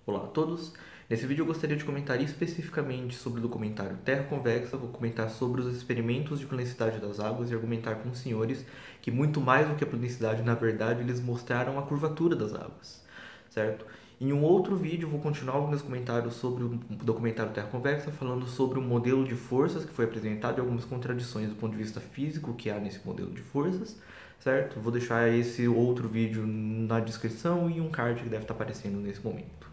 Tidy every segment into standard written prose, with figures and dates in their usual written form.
Olá a todos. Nesse vídeo eu gostaria de comentar especificamente sobre o documentário Terra Convexa, vou comentar sobre os experimentos de planicidade das águas e argumentar com os senhores que muito mais do que a planicidade, na verdade, eles mostraram a curvatura das águas, certo? Em um outro vídeo eu vou continuar os meus comentários sobre o documentário Terra Convexa, falando sobre o modelo de forças que foi apresentado e algumas contradições do ponto de vista físico que há nesse modelo de forças, certo? Vou deixar esse outro vídeo na descrição e um card que deve estar aparecendo nesse momento,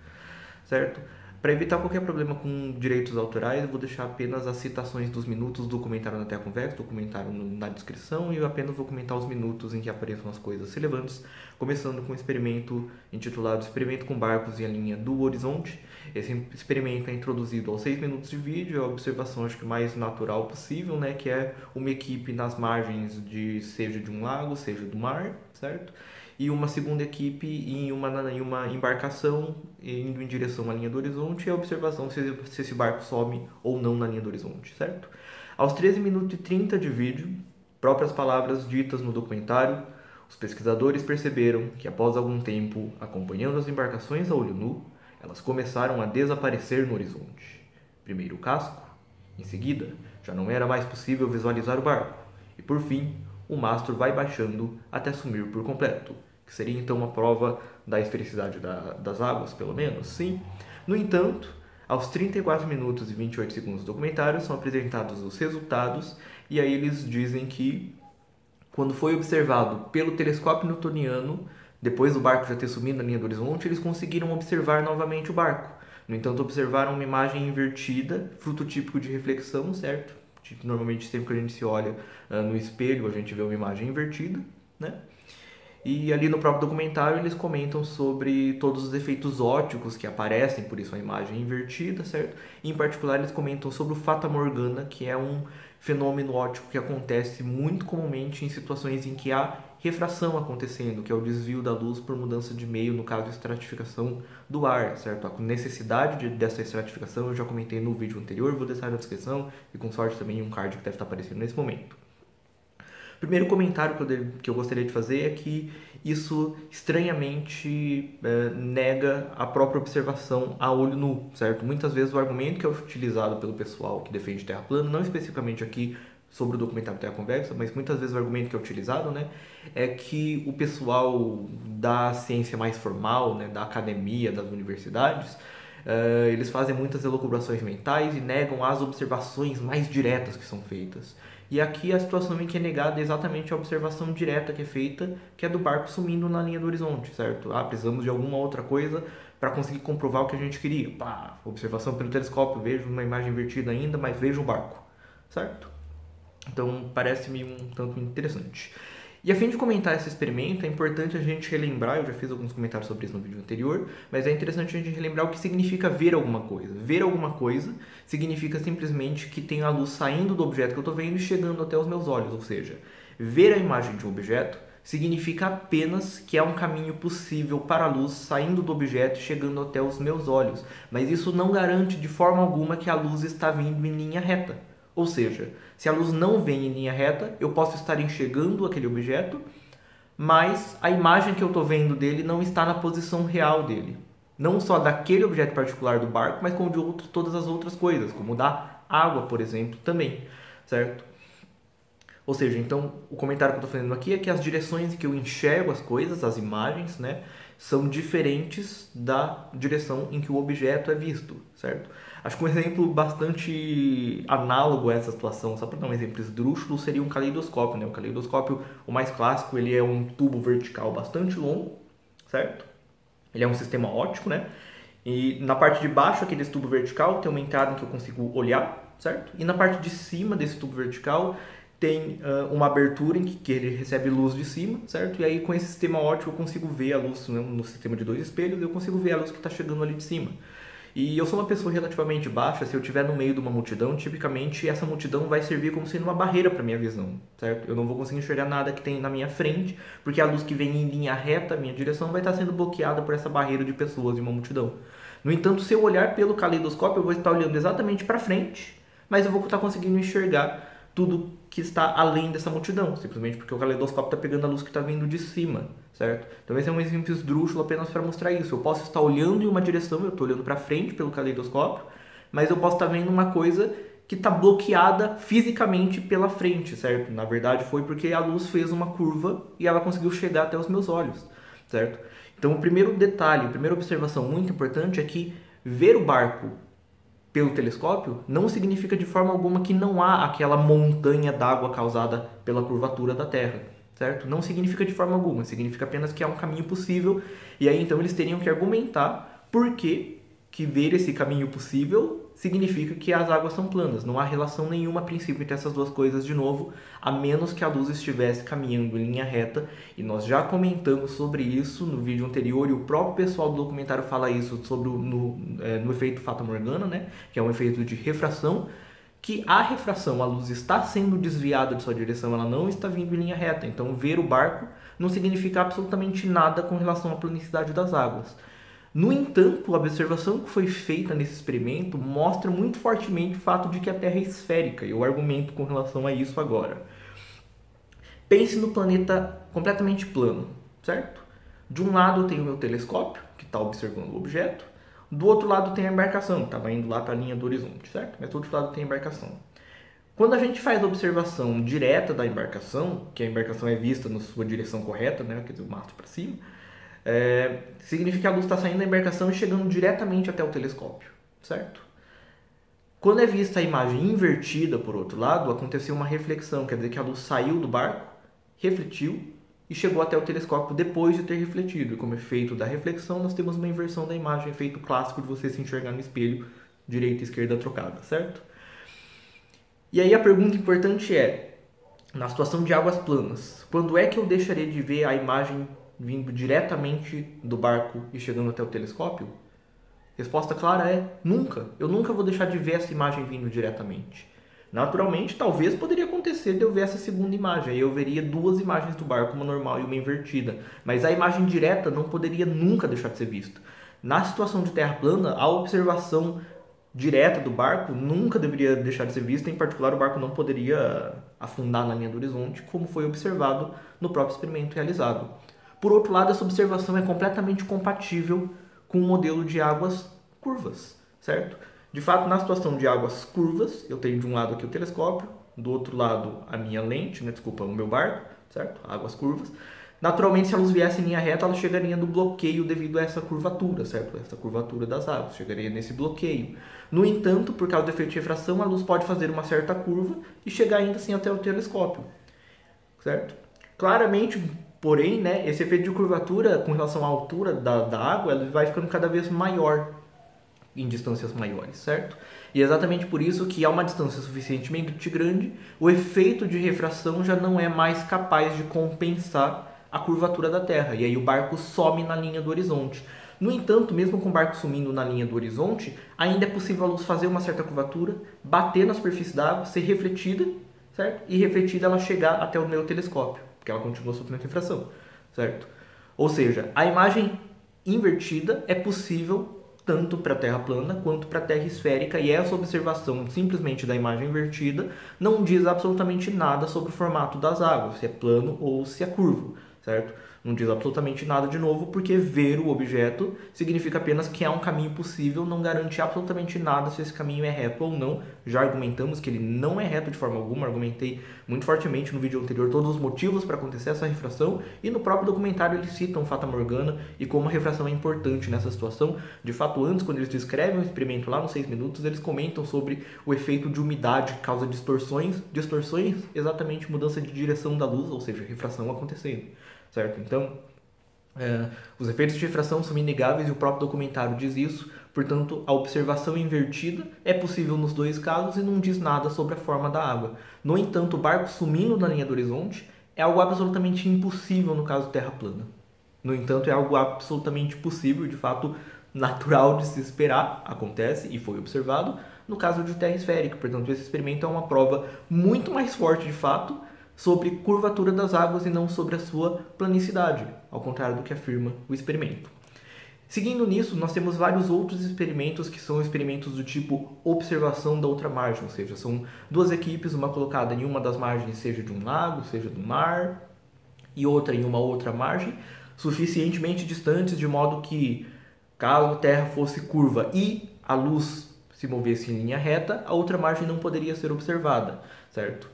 certo? Para evitar qualquer problema com direitos autorais, eu vou deixar apenas as citações dos minutos do comentário na Terra Convexa, do comentário na descrição, e eu apenas vou comentar os minutos em que apareçam as coisas relevantes, começando com um experimento intitulado Experimento com Barcos em a Linha do Horizonte. Esse experimento é introduzido aos 6 minutos de vídeo, é a observação acho que mais natural possível, né, que é uma equipe nas margens seja de um lago, seja do mar, certo? E uma segunda equipe em uma embarcação indo em direção à linha do horizonte e a observação se esse barco some ou não na linha do horizonte, certo? Aos 13 minutos e 30 de vídeo, próprias palavras ditas no documentário, os pesquisadores perceberam que após algum tempo acompanhando as embarcações a olho nu, elas começaram a desaparecer no horizonte. Primeiro o casco, em seguida já não era mais possível visualizar o barco e por fim o mastro vai baixando até sumir por completo, que seria então uma prova da esfericidade das águas, pelo menos, sim. No entanto, aos 34 minutos e 28 segundos do documentário são apresentados os resultados e aí eles dizem que quando foi observado pelo telescópio newtoniano, depois do barco já ter sumido na linha do horizonte, eles conseguiram observar novamente o barco. No entanto, observaram uma imagem invertida, fruto típico de reflexão, certo? Normalmente sempre que a gente se olha no espelho, a gente vê uma imagem invertida, né? E ali no próprio documentário eles comentam sobre todos os efeitos ópticos que aparecem, por isso a imagem invertida, certo? E, em particular eles comentam sobre o Fata Morgana, que é um fenômeno óptico que acontece muito comumente em situações em que há refração acontecendo, que é o desvio da luz por mudança de meio, no caso estratificação do ar, certo? A necessidade dessa estratificação eu já comentei no vídeo anterior, vou deixar na descrição e com sorte também um card que deve estar aparecendo nesse momento. O primeiro comentário que eu gostaria de fazer é que isso estranhamente nega a própria observação a olho nu, certo? Muitas vezes o argumento que é utilizado pelo pessoal que defende Terra plana, não especificamente aqui sobre o documentário Terra Convexa, mas muitas vezes o argumento que é utilizado, né, é que o pessoal da ciência mais formal, né, da academia, das universidades, eles fazem muitas elucubrações mentais e negam as observações mais diretas que são feitas. E aqui a situação em que é negada é exatamente a observação direta que é feita, que é do barco sumindo na linha do horizonte, certo? Precisamos de alguma outra coisa para conseguir comprovar o que a gente queria. Observação pelo telescópio, vejo uma imagem invertida ainda, mas vejo o barco, certo? Então parece-me um tanto interessante. E a fim de comentar esse experimento, é importante a gente relembrar, eu já fiz alguns comentários sobre isso no vídeo anterior, mas é interessante a gente relembrar o que significa ver alguma coisa. Ver alguma coisa significa simplesmente que tem a luz saindo do objeto que eu estou vendo e chegando até os meus olhos, ou seja, ver a imagem de um objeto significa apenas que há um caminho possível para a luz saindo do objeto e chegando até os meus olhos, mas isso não garante de forma alguma que a luz está vindo em linha reta. Ou seja, se a luz não vem em linha reta, eu posso estar enxergando aquele objeto, mas a imagem que eu estou vendo dele não está na posição real dele. Não só daquele objeto particular do barco, mas como de todas as outras coisas, como da água, por exemplo, também, certo? Ou seja, então, o comentário que eu estou fazendo aqui é que as direções em que eu enxergo as coisas, as imagens, né, são diferentes da direção em que o objeto é visto, certo? Acho que um exemplo bastante análogo a essa situação, só para dar um exemplo esdrúxulo, seria um caleidoscópio, né? O caleidoscópio, o mais clássico, ele é um tubo vertical bastante longo, certo? Ele é um sistema óptico, né? E na parte de baixo, aquele tubo vertical, tem uma entrada em que eu consigo olhar, certo? E na parte de cima desse tubo vertical tem uma abertura em que ele recebe luz de cima, certo? E aí com esse sistema óptico eu consigo ver a luz, né? No sistema de dois espelhos, eu consigo ver a luz que está chegando ali de cima. E eu sou uma pessoa relativamente baixa, se eu estiver no meio de uma multidão, tipicamente essa multidão vai servir como sendo uma barreira para minha visão, certo? Eu não vou conseguir enxergar nada que tem na minha frente, porque a luz que vem em linha reta, a minha direção, vai estar sendo bloqueada por essa barreira de pessoas em uma multidão. No entanto, se eu olhar pelo caleidoscópio, eu vou estar olhando exatamente para frente, mas eu vou estar conseguindo enxergar tudo que está além dessa multidão, simplesmente porque o caleidoscópio está pegando a luz que está vindo de cima, certo? Então esse é um exemplo esdrúxulo apenas para mostrar isso. Eu posso estar olhando em uma direção, eu estou olhando para frente pelo caleidoscópio, mas eu posso estar vendo uma coisa que está bloqueada fisicamente pela frente, certo? Na verdade foi porque a luz fez uma curva e ela conseguiu chegar até os meus olhos, certo? Então o primeiro detalhe, a primeira observação muito importante é que ver o barco pelo telescópio não significa de forma alguma que não há aquela montanha d'água causada pela curvatura da Terra, certo? Não significa de forma alguma, significa apenas que há um caminho possível, e aí então eles teriam que argumentar por que ver esse caminho possível significa que as águas são planas. Não há relação nenhuma a princípio entre essas duas coisas de novo, a menos que a luz estivesse caminhando em linha reta, e nós já comentamos sobre isso no vídeo anterior, e o próprio pessoal do documentário fala isso sobre no efeito Fata Morgana, né? Que é um efeito de refração, que a refração, a luz está sendo desviada de sua direção, ela não está vindo em linha reta. Então ver o barco não significa absolutamente nada com relação à planicidade das águas. No entanto, a observação que foi feita nesse experimento mostra muito fortemente o fato de que a Terra é esférica, e eu argumento com relação a isso agora. Pense no planeta completamente plano, certo? De um lado eu tenho o meu telescópio, que está observando o objeto, do outro lado tem a embarcação, que estava indo lá para a linha do horizonte, certo? Mas do outro lado tem a embarcação. Quando a gente faz a observação direta da embarcação, que a embarcação é vista na sua direção correta, né? Quer dizer, o mastro para cima, significa que a luz está saindo da embarcação e chegando diretamente até o telescópio, certo? Quando é vista a imagem invertida, por outro lado, aconteceu uma reflexão, quer dizer que a luz saiu do barco, refletiu e chegou até o telescópio depois de ter refletido. E como efeito da reflexão, nós temos uma inversão da imagem, efeito clássico de você se enxergar no espelho, direita e esquerda trocada, certo? E aí a pergunta importante é, na situação de águas planas, quando é que eu deixarei de ver a imagem vindo diretamente do barco e chegando até o telescópio? Resposta clara é nunca. Eu nunca vou deixar de ver essa imagem vindo diretamente. Naturalmente, talvez poderia acontecer de eu ver essa segunda imagem. Aí eu veria duas imagens do barco, uma normal e uma invertida. Mas a imagem direta não poderia nunca deixar de ser vista. Na situação de terra plana, a observação direta do barco nunca deveria deixar de ser vista. Em particular, o barco não poderia afundar na linha do horizonte, como foi observado no próprio experimento realizado. Por outro lado, essa observação é completamente compatível com o modelo de águas curvas, certo? De fato, na situação de águas curvas, eu tenho de um lado aqui o telescópio, do outro lado a minha lente, o meu barco, certo? Águas curvas. Naturalmente, se a luz viesse em linha reta, ela chegaria no bloqueio devido a essa curvatura, certo? Essa curvatura das águas, chegaria nesse bloqueio. No entanto, por causa do efeito de refração, a luz pode fazer uma certa curva e chegar ainda assim até o telescópio, certo? Claramente, porém, né, esse efeito de curvatura com relação à altura da água, ela vai ficando cada vez maior em distâncias maiores, certo? E é exatamente por isso que a uma distância suficientemente grande, o efeito de refração já não é mais capaz de compensar a curvatura da Terra, e aí o barco some na linha do horizonte. No entanto, mesmo com o barco sumindo na linha do horizonte, ainda é possível a luz fazer uma certa curvatura, bater na superfície da água, ser refletida, certo? E refletida ela chegar até o meu telescópio, porque ela continua sofrendo refração, certo? Ou seja, a imagem invertida é possível tanto para a Terra plana quanto para a Terra esférica, e essa observação simplesmente da imagem invertida não diz absolutamente nada sobre o formato das águas, se é plano ou se é curvo, certo? Não diz absolutamente nada de novo, porque ver o objeto significa apenas que há um caminho possível, não garante absolutamente nada se esse caminho é reto ou não. Já argumentamos que ele não é reto de forma alguma, argumentei muito fortemente no vídeo anterior todos os motivos para acontecer essa refração, e no próprio documentário eles citam Fata Morgana e como a refração é importante nessa situação. De fato, antes, quando eles descrevem o experimento lá nos 6 minutos, eles comentam sobre o efeito de umidade que causa distorções, exatamente mudança de direção da luz, ou seja, refração acontecendo, certo? Então, os efeitos de refração são inegáveis e o próprio documentário diz isso. Portanto, a observação invertida é possível nos dois casos e não diz nada sobre a forma da água. No entanto, o barco sumindo na linha do horizonte é algo absolutamente impossível no caso de terra plana. No entanto, é algo absolutamente possível, de fato natural de se esperar, acontece e foi observado no caso de terra esférica. Portanto, esse experimento é uma prova muito mais forte, de fato, sobre curvatura das águas e não sobre a sua planicidade, ao contrário do que afirma o experimento. Seguindo nisso, nós temos vários outros experimentos que são experimentos do tipo observação da outra margem, ou seja, são duas equipes, uma colocada em uma das margens, seja de um lago, seja do mar, e outra em uma outra margem, suficientemente distantes de modo que, caso a Terra fosse curva e a luz se movesse em linha reta, a outra margem não poderia ser observada, certo?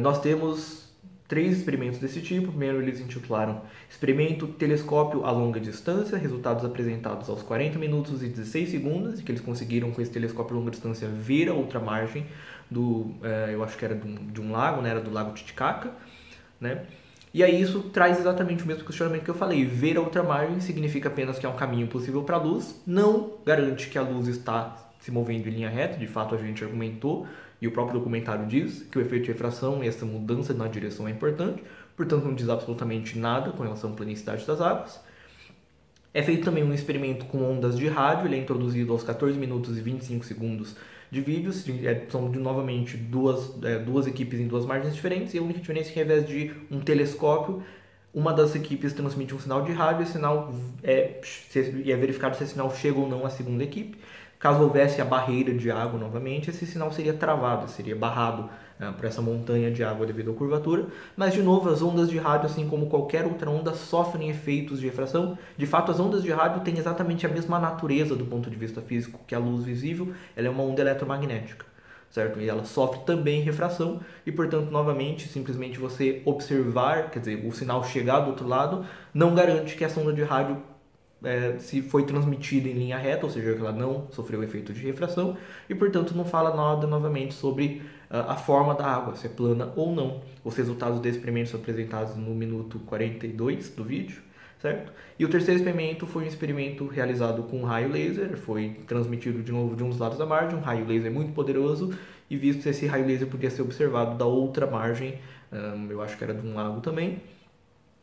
Nós temos 3 experimentos desse tipo. Primeiro eles intitularam Experimento Telescópio a Longa Distância, resultados apresentados aos 40 minutos e 16 segundos, que eles conseguiram com esse telescópio a longa distância ver a outra margem eu acho que era de um lago, né? Era do lago Titicaca, né? E aí isso traz exatamente o mesmo questionamento que eu falei. Ver a outra margem significa apenas que é um caminho possível para a luz, não garante que a luz está se movendo em linha reta. De fato, a gente argumentou, e o próprio documentário diz que o efeito de refração e essa mudança na direção é importante, portanto não diz absolutamente nada com relação à planicidade das águas. É feito também um experimento com ondas de rádio, ele é introduzido aos 14 minutos e 25 segundos de vídeos. São novamente duas equipes em 2 margens diferentes, e a única diferença é que ao invés de um telescópio, uma das equipes transmite um sinal de rádio, e esse sinal é verificado se esse sinal chega ou não à segunda equipe. Caso houvesse a barreira de água novamente, esse sinal seria travado, seria barrado por essa montanha de água devido à curvatura. Mas, de novo, as ondas de rádio, assim como qualquer outra onda, sofrem efeitos de refração. De fato, as ondas de rádio têm exatamente a mesma natureza do ponto de vista físico que a luz visível. Ela é uma onda eletromagnética, certo? E ela sofre também refração e, portanto, novamente, simplesmente você observar, quer dizer, o sinal chegar do outro lado, não garante que essa onda de rádio se foi transmitida em linha reta, ou seja, que ela não sofreu efeito de refração, e portanto não fala nada novamente sobre a forma da água, se é plana ou não. Os resultados desse experimento são apresentados no minuto 42 do vídeo, certo? E o terceiro experimento foi um experimento realizado com um raio laser, foi transmitido de novo de um dos lados da margem. Um raio laser muito poderoso, e visto que esse raio laser podia ser observado da outra margem, eu acho que era de um lago também.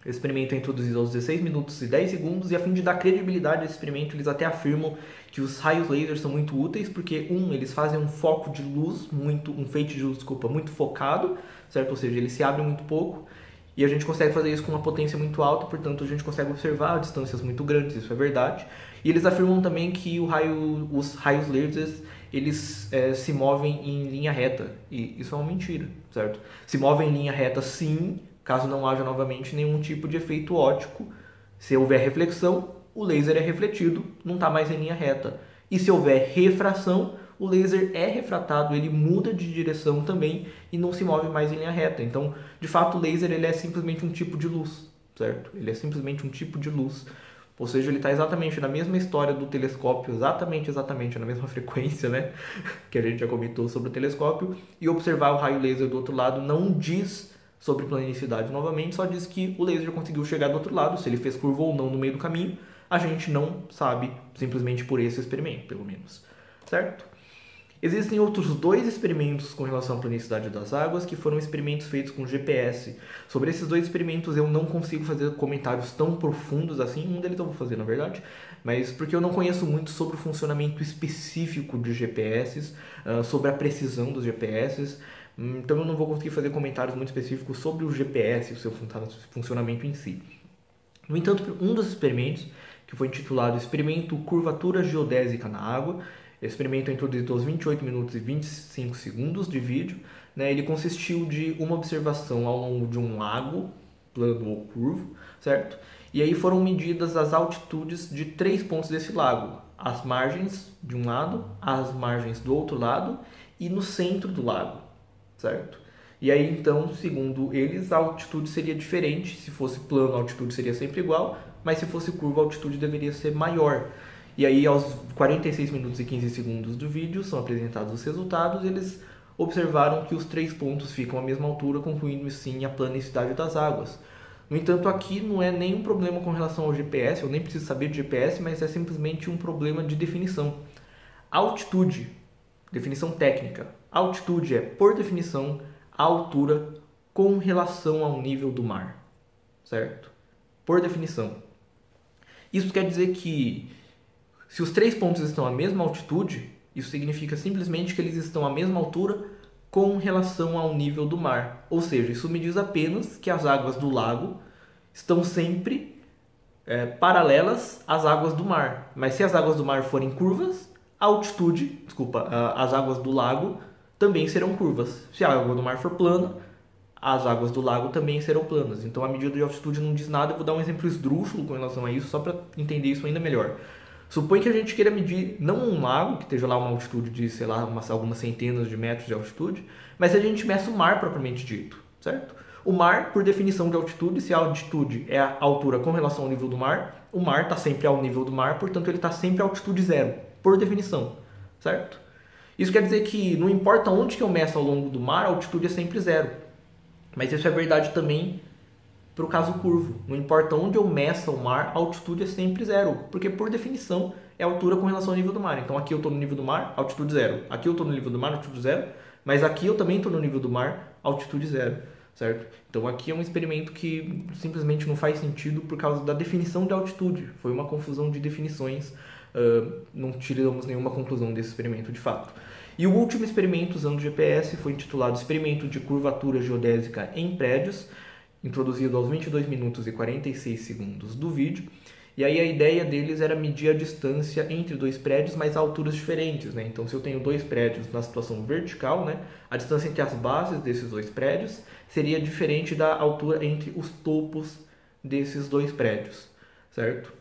O experimento é introduzido aos 16 minutos e 10 segundos, e a fim de dar credibilidade a esse experimento, eles até afirmam que os raios laser são muito úteis, porque eles fazem um foco de luz, um feixe de luz, muito focado, certo? Ou seja, eles se abrem muito pouco, e a gente consegue fazer isso com uma potência muito alta, portanto a gente consegue observar distâncias muito grandes, isso é verdade. E eles afirmam também que os raios lasers, eles se movem em linha reta, e isso é uma mentira, certo? Se movem em linha reta sim, caso não haja novamente nenhum tipo de efeito óptico. Se houver reflexão, o laser é refletido, não está mais em linha reta. E se houver refração, o laser é refratado, ele muda de direção também e não se move mais em linha reta. Então, de fato, o laser ele é simplesmente um tipo de luz, certo? Ele é simplesmente um tipo de luz. Ou seja, ele está exatamente na mesma história do telescópio, exatamente na mesma frequência, né? Que a gente já comentou sobre o telescópio. E observar o raio laser do outro lado não diz sobre planicidade novamente, só diz que o laser conseguiu chegar do outro lado. Se ele fez curva ou não no meio do caminho, a gente não sabe, simplesmente por esse experimento, pelo menos, certo? Existem outros 2 experimentos com relação à planicidade das águas, que foram experimentos feitos com GPS. Sobre esses 2 experimentos eu não consigo fazer comentários tão profundos assim, um deles eu vou fazer na verdade, mas porque eu não conheço muito sobre o funcionamento específico de GPS, sobre a precisão dos GPS. Então eu não vou conseguir fazer comentários muito específicos sobre o GPS e o seu funcionamento em si. No entanto, um dos experimentos, que foi intitulado Experimento Curvatura Geodésica na Água, esse experimento é introduzido aos 28 minutos e 25 segundos de vídeo, né? Ele consistiu de uma observação ao longo de um lago, plano ou curvo, certo? E aí foram medidas as altitudes de 3 pontos desse lago, as margens de um lado, as margens do outro lado e no centro do lago, certo? E aí então, segundo eles, a altitude seria diferente. Se fosse plano, a altitude seria sempre igual, mas se fosse curva, a altitude deveria ser maior. E aí, aos 46 minutos e 15 segundos do vídeo, são apresentados os resultados. Eles observaram que os 3 pontos ficam à mesma altura, concluindo sim a planicidade das águas. No entanto, aqui não é nenhum problema com relação ao GPS, eu nem preciso saber de GPS, mas é simplesmente um problema de definição. Altitude, definição técnica. Altitude é, por definição, a altura com relação ao nível do mar, certo? Por definição. Isso quer dizer que se os 3 pontos estão à mesma altitude, isso significa simplesmente que eles estão à mesma altura com relação ao nível do mar. Ou seja, isso me diz apenas que as águas do lago estão sempre paralelas às águas do mar. Mas se as águas do mar forem curvas, as águas do lago também serão curvas. Se a água do mar for plana, as águas do lago também serão planas. Então a medida de altitude não diz nada, eu vou dar um exemplo esdrúxulo com relação a isso, só para entender isso ainda melhor. Supõe que a gente queira medir não um lago, que esteja lá uma altitude de, sei lá, algumas centenas de metros de altitude, mas a gente meça o mar propriamente dito, certo? O mar, por definição de altitude, se a altitude é a altura com relação ao nível do mar, o mar está sempre ao nível do mar, portanto ele está sempre à altitude zero, por definição, certo? Isso quer dizer que não importa onde que eu meço ao longo do mar, a altitude é sempre zero. Mas isso é verdade também para o caso curvo. Não importa onde eu meça o mar, a altitude é sempre zero, porque por definição é a altura com relação ao nível do mar. Então aqui eu estou no nível do mar, altitude zero. Aqui eu estou no nível do mar, altitude zero. Mas aqui eu também estou no nível do mar, altitude zero, certo? Então aqui é um experimento que simplesmente não faz sentido por causa da definição de altitude. Foi uma confusão de definições, não tiramos nenhuma conclusão desse experimento de fato. E o último experimento usando GPS foi intitulado Experimento de Curvatura Geodésica em Prédios, introduzido aos 22 minutos e 46 segundos do vídeo. E aí a ideia deles era medir a distância entre dois prédios, mas a alturas diferentes, né? Então, se eu tenho dois prédios na situação vertical, né, a distância entre as bases desses dois prédios seria diferente da altura entre os topos desses dois prédios, certo?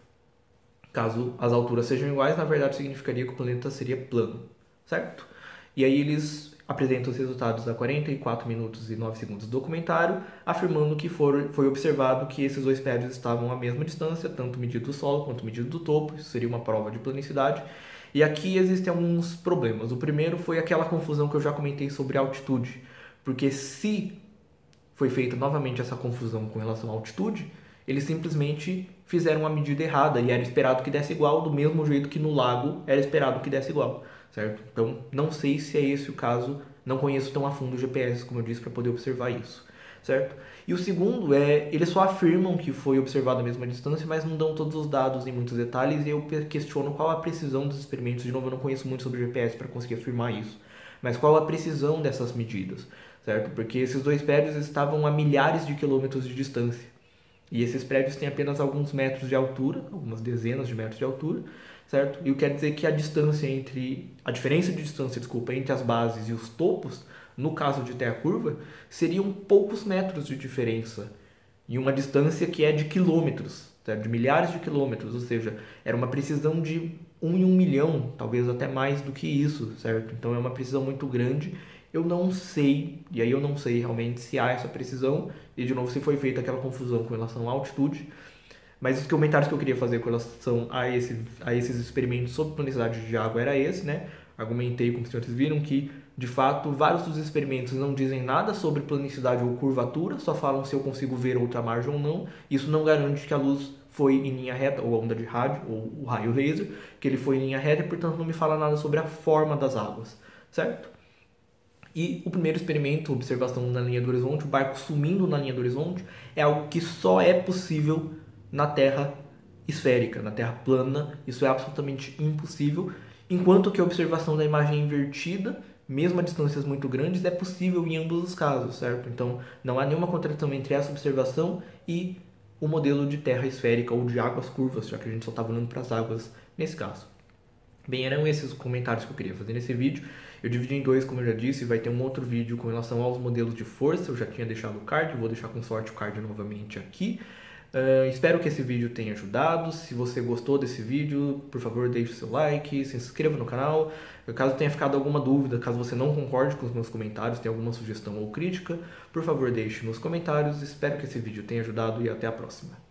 Caso as alturas sejam iguais, na verdade significaria que o planeta seria plano, certo? E aí eles apresentam os resultados a 44 minutos e 9 segundos do documentário, afirmando que foi observado que esses dois prédios estavam à mesma distância, tanto medido do solo quanto medido do topo. Isso seria uma prova de planicidade. E aqui existem alguns problemas. O primeiro foi aquela confusão que eu já comentei sobre altitude, porque se foi feita novamente essa confusão com relação à altitude, eles simplesmente fizeram uma medida errada e era esperado que desse igual, do mesmo jeito que no lago era esperado que desse igual, certo? Então, não sei se é esse o caso, não conheço tão a fundo o GPS, como eu disse, para poder observar isso, certo? E o segundo é, eles só afirmam que foi observado a mesma distância, mas não dão todos os dados em muitos detalhes, e eu questiono qual a precisão dos experimentos. De novo, eu não conheço muito sobre o GPS para conseguir afirmar isso, mas qual a precisão dessas medidas, certo? Porque esses dois prédios estavam a milhares de quilômetros de distância. E esses prédios têm apenas alguns metros de altura, algumas dezenas de metros de altura, certo? E o que quer dizer que a diferença de distância, entre as bases e os topos, no caso de terra curva, seriam poucos metros de diferença. E uma distância que é de quilômetros, certo? De milhares de quilômetros, ou seja, era uma precisão de 1 em 1 milhão, talvez até mais do que isso, certo? Então é uma precisão muito grande. Eu não sei, e aí eu não sei realmente se há essa precisão, e de novo se foi feita aquela confusão com relação à altitude, mas os comentários que eu queria fazer com relação a esses experimentos sobre planicidade de água era esse, né? Argumentei, como os senhores viram, que de fato vários dos experimentos não dizem nada sobre planicidade ou curvatura, só falam se eu consigo ver outra margem ou não. Isso não garante que a luz foi em linha reta, ou a onda de rádio, ou o raio laser, que ele foi em linha reta e portanto não me fala nada sobre a forma das águas, certo? E o primeiro experimento, observação na linha do horizonte, o barco sumindo na linha do horizonte, é algo que só é possível na Terra esférica, na Terra plana. Isso é absolutamente impossível, enquanto que a observação da imagem invertida, mesmo a distâncias muito grandes, é possível em ambos os casos, certo? Então, não há nenhuma contradição entre essa observação e o modelo de Terra esférica ou de águas curvas, já que a gente só estava olhando para as águas nesse caso. Bem, eram esses os comentários que eu queria fazer nesse vídeo. Eu dividi em dois, como eu já disse, vai ter um outro vídeo com relação aos modelos de força. Eu já tinha deixado o card, vou deixar com sorte o card novamente aqui. Espero que esse vídeo tenha ajudado. Se você gostou desse vídeo, por favor deixe o seu like, se inscreva no canal. Caso tenha ficado alguma dúvida, caso você não concorde com os meus comentários, tenha alguma sugestão ou crítica, por favor deixe nos comentários. Espero que esse vídeo tenha ajudado e até a próxima.